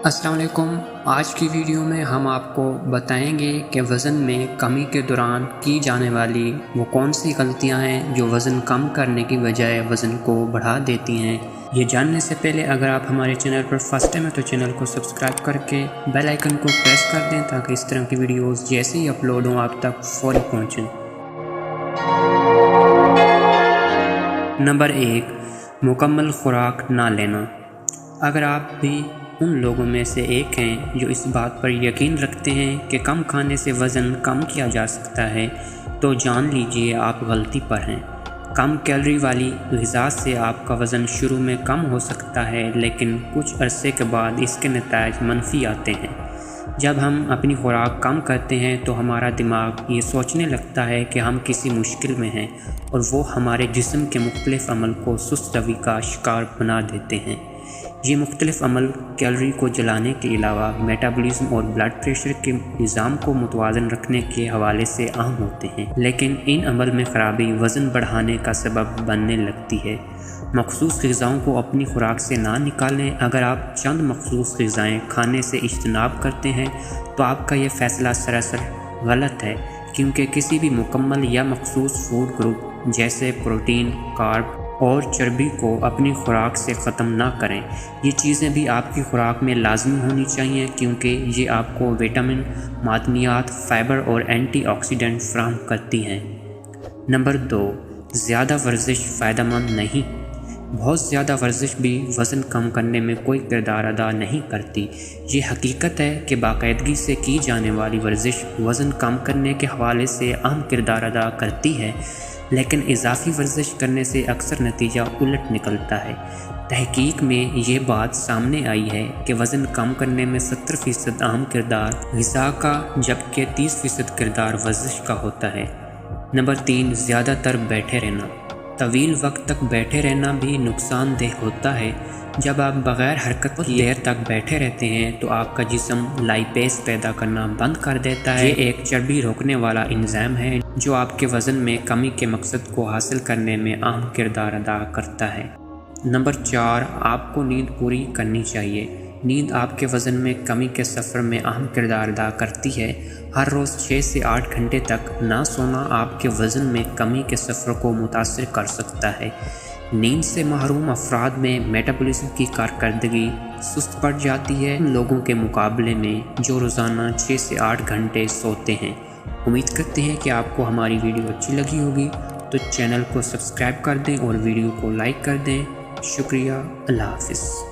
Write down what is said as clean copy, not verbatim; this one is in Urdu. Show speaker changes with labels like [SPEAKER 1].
[SPEAKER 1] السلام علیکم۔ آج کی ویڈیو میں ہم آپ کو بتائیں گے کہ وزن میں کمی کے دوران کی جانے والی وہ کون سی غلطیاں ہیں جو وزن کم کرنے کی بجائے وزن کو بڑھا دیتی ہیں۔ یہ جاننے سے پہلے اگر آپ ہمارے چینل پر فرسٹ ٹائم ہیں تو چینل کو سبسکرائب کر کے بیل آئیکن کو پریس کر دیں تاکہ اس طرح کی ویڈیوز جیسے ہی اپلوڈ ہوں آپ تک فوری پہنچیں۔ نمبر 1، مکمل خوراک نہ لینا۔ اگر آپ بھی ان لوگوں میں سے ایک ہیں جو اس بات پر یقین رکھتے ہیں کہ کم کھانے سے وزن کم کیا جا سکتا ہے تو جان لیجئے آپ غلطی پر ہیں۔ کم کیلوری والی غذا سے آپ کا وزن شروع میں کم ہو سکتا ہے لیکن کچھ عرصے کے بعد اس کے نتائج منفی آتے ہیں۔ جب ہم اپنی خوراک کم کرتے ہیں تو ہمارا دماغ یہ سوچنے لگتا ہے کہ ہم کسی مشکل میں ہیں اور وہ ہمارے جسم کے مختلف عمل کو سست روی کا شکار بنا دیتے ہیں۔ یہ مختلف عمل کیلوری کو جلانے کے علاوہ میٹابولزم اور بلڈ پریشر کے نظام کو متوازن رکھنے کے حوالے سے اہم ہوتے ہیں، لیکن ان عمل میں خرابی وزن بڑھانے کا سبب بننے لگتی ہے۔ مخصوص غذاؤں کو اپنی خوراک سے نہ نکالیں۔ اگر آپ چند مخصوص غذائیں کھانے سے اجتناب کرتے ہیں تو آپ کا یہ فیصلہ سراسر غلط ہے، کیونکہ کسی بھی مکمل یا مخصوص فوڈ گروپ جیسے پروٹین، کارب اور چربی کو اپنی خوراک سے ختم نہ کریں۔ یہ چیزیں بھی آپ کی خوراک میں لازمی ہونی چاہیے کیونکہ یہ آپ کو وٹامن، معدنیات، فائبر اور اینٹی آکسیڈنٹ فراہم کرتی ہیں۔ نمبر 2، زیادہ ورزش فائدہ مند نہیں۔ بہت زیادہ ورزش بھی وزن کم کرنے میں کوئی کردار ادا نہیں کرتی۔ یہ حقیقت ہے کہ باقاعدگی سے کی جانے والی ورزش وزن کم کرنے کے حوالے سے اہم کردار ادا کرتی ہے، لیکن اضافی ورزش کرنے سے اکثر نتیجہ الٹ نکلتا ہے۔ تحقیق میں یہ بات سامنے آئی ہے کہ وزن کم کرنے میں 70% اہم کردار غذا کا جبکہ 30% کردار ورزش کا ہوتا ہے۔ نمبر 3، زیادہ تر بیٹھے رہنا۔ طویل وقت تک بیٹھے رہنا بھی نقصان دہ ہوتا ہے۔ جب آپ بغیر حرکت کی دیر تک بیٹھے رہتے ہیں تو آپ کا جسم لائپیز پیدا کرنا بند کر دیتا ہے۔ یہ ایک چربی روکنے والا انزائم ہے جو آپ کے وزن میں کمی کے مقصد کو حاصل کرنے میں اہم کردار ادا کرتا ہے۔ نمبر 4، آپ کو نیند پوری کرنی چاہیے۔ نیند آپ کے وزن میں کمی کے سفر میں اہم کردار ادا کرتی ہے۔ ہر روز 6 سے 8 گھنٹے تک نہ سونا آپ کے وزن میں کمی کے سفر کو متاثر کر سکتا ہے۔ نیند سے محروم افراد میں میٹابولزم کی کارکردگی سست پڑ جاتی ہے ان لوگوں کے مقابلے میں جو روزانہ 6 سے 8 گھنٹے سوتے ہیں۔ امید کرتے ہیں کہ آپ کو ہماری ویڈیو اچھی لگی ہوگی، تو چینل کو سبسکرائب کر دیں اور ویڈیو کو لائک کر دیں۔ شکریہ، اللہ حافظ۔